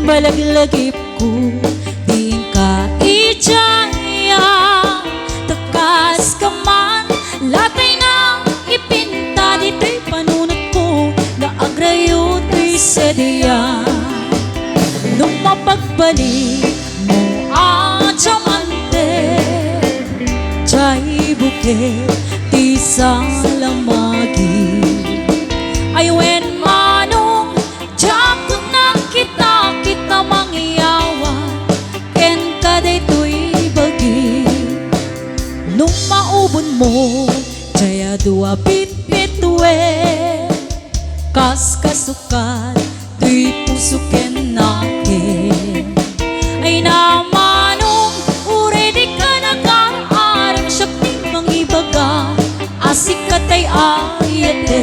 Balaglagip ko di ka ijaya, takas ka man latay na ipinta. Dito'y panunat ko na agrayo to'y sedya. Nung mapagbalik mo atsamante, jay buket ti salamagi. Ay wen manong jak nang kita mangyawan, ken kaday to'y bagi. Nung maubon mo jaya dua pitpitwe, kas kasukat to'y puso ken nakin. Ay namanong ure di ka nag-aarang syakting mangibaga, asik katay ayate.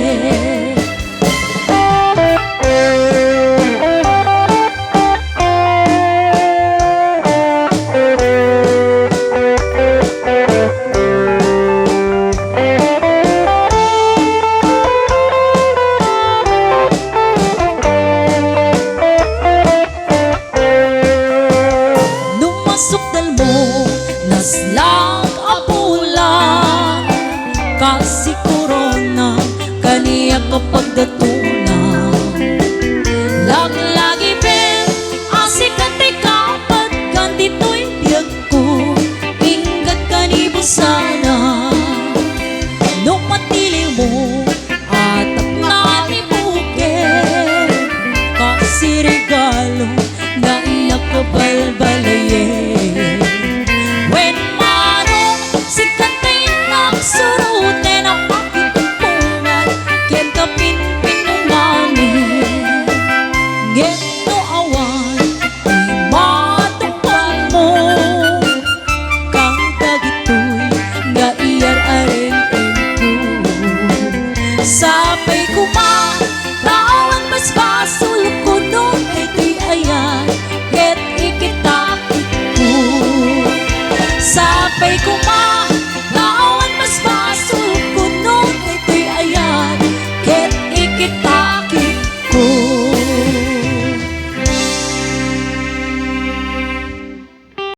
Sukdal mo naslang apulan, kasi korona kaniya kapag datunan. Laglagi ben asik katay kapag ganti to'y biyag ko, ingat kanibo sana. Nung matili mo atap na ni buket, kasi regalo na inakabalbalaye. Gento awan di matupad mo, kang dagito'y nga iyar areng-eng ko. Sapay kuma tawan mas basul ko nung ito'y ayan, ket ikitakit ko. Sapay kuma